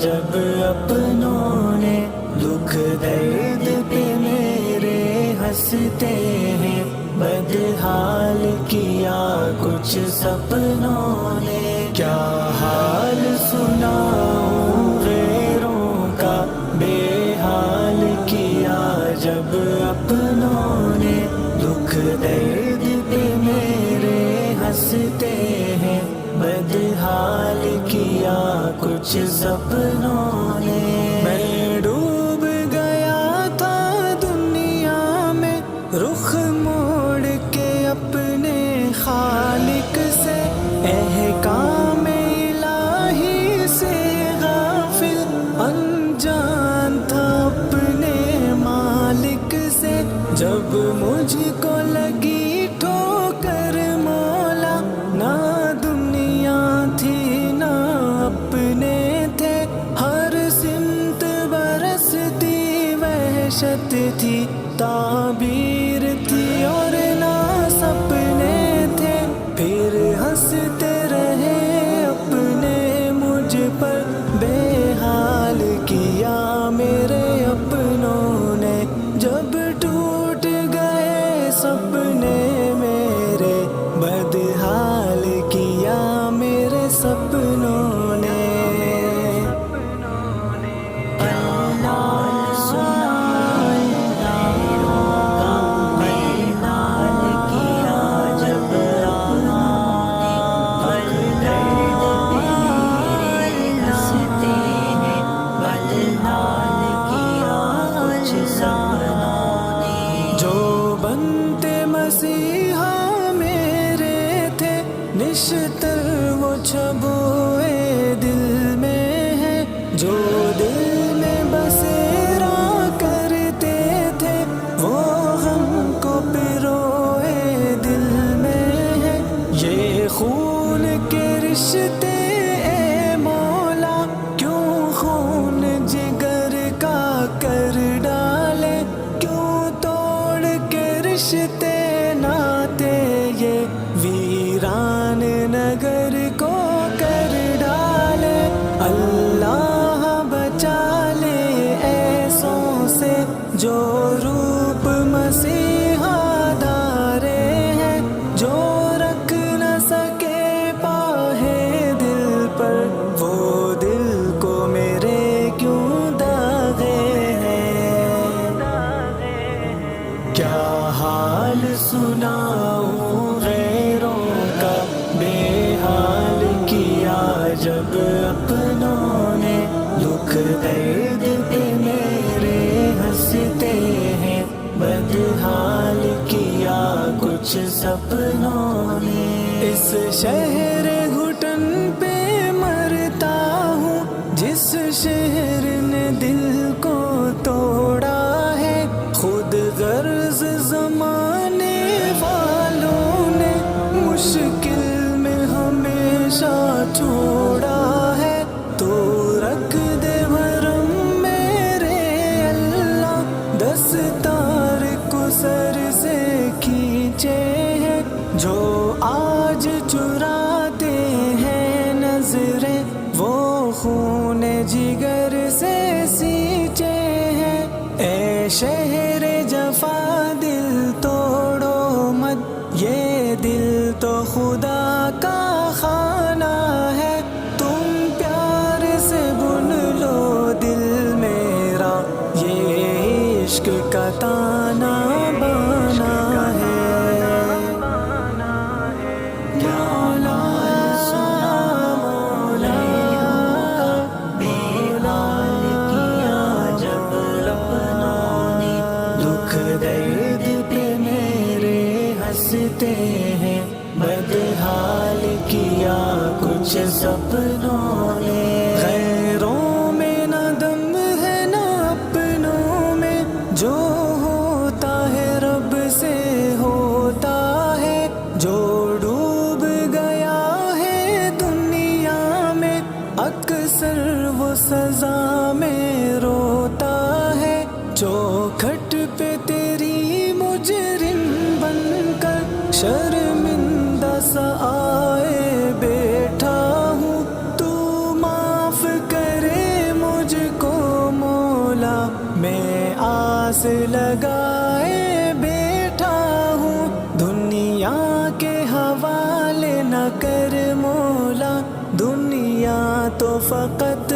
جب اپنوں نے دکھ درد پہ میرے ہنستے ہیں، بدحال کیا کچھ سپنوں نے، کیا حال سناؤں غیروں کا، بے حال کیا جب اپنوں نے دکھ درد پہ میرے ہنستے ہیں، بدحال کیا کچھ سپنوں نے۔ میں ڈوب گیا تھا دنیا میں، رخ موڑ کے اپنے خالق سے، احکام الہی سے غافل، انجان تھا اپنے مالک سے، جب مجھ کو لگی ٹھوکر مولا، نہ دنیا تھی نہ اپنے تھے، ہر سمت برستی وحشت تھی، تعبیر تھی اور نہ سپنے تھے، پھر ہنستے رہے اپنے مجھ پر، بے حال کیا میرے اپنوں نے، جب ٹوٹ گئے سپنے میرے، بدحال کیا میرے سپنوں نے۔ جو بنتے مسیحا میرے تھے، نشتر وہ چھبوئے دل میں ہے، جو دل میں بسیرا کرتے تھے، وہ غم کو پروئے دل میں ہے، یہ خون کے رشتے اے مولا، کیوں خون جگر کا کر ڈالے، کیوں توڑ کے رشتے ناتے یہ ویران نگر کو کر ڈالے، اللہ بچا لے ایسوں سے جو روپ مسیحا دھارے ہیں، جو رکھ نہ سکے پاہے دل پر، وہ دل کو میرے کیوں داغے ہیں، کیا حال سناؤں غیروں کا، بے حال کیا جب اپنوں نے دکھ درد پہ میرے ہنستے ہیں، بدحال کیا کچھ سپنوں نے۔ اس شہر گھٹن پہ مرتا ہوں، جس شہر نے دل کو توڑا ہے، خود غرض زمانے والوں نے مشکل میں ہمیشہ چھوڑا ہے، تو رکھ دے بھرم میرے اللہ، دستار کو سر سے کھینچے ہیں، جو آج چراتے ہیں نظریں، وہ خون جگر سے سینچے ہیں، اے شہر جفا دل توڑو مت، یہ دل تو خدا کا خانہ ہے، تم پیار سے بن لو دل میرا، یہ عشق کا تانا بانا ہے۔ ہنستے ہیں، بدحال کیا کچھ سپنوں نے، غیروں میں نہ دم ہے نہ اپنوں میں، جو ہوتا ہے رب سے ہوتا ہے، جو ڈوب گیا ہے دنیا میں، اکثر وہ سزا میں روتا ہے، چوکھٹ پہ تیری مجرم بن کر شرمندہ سا آئے بیٹھا ہوں، تو معاف کرے آس لگائے بیٹھا ہوں، دنیا کے حوالے نہ کر مولا، دنیا تو فقط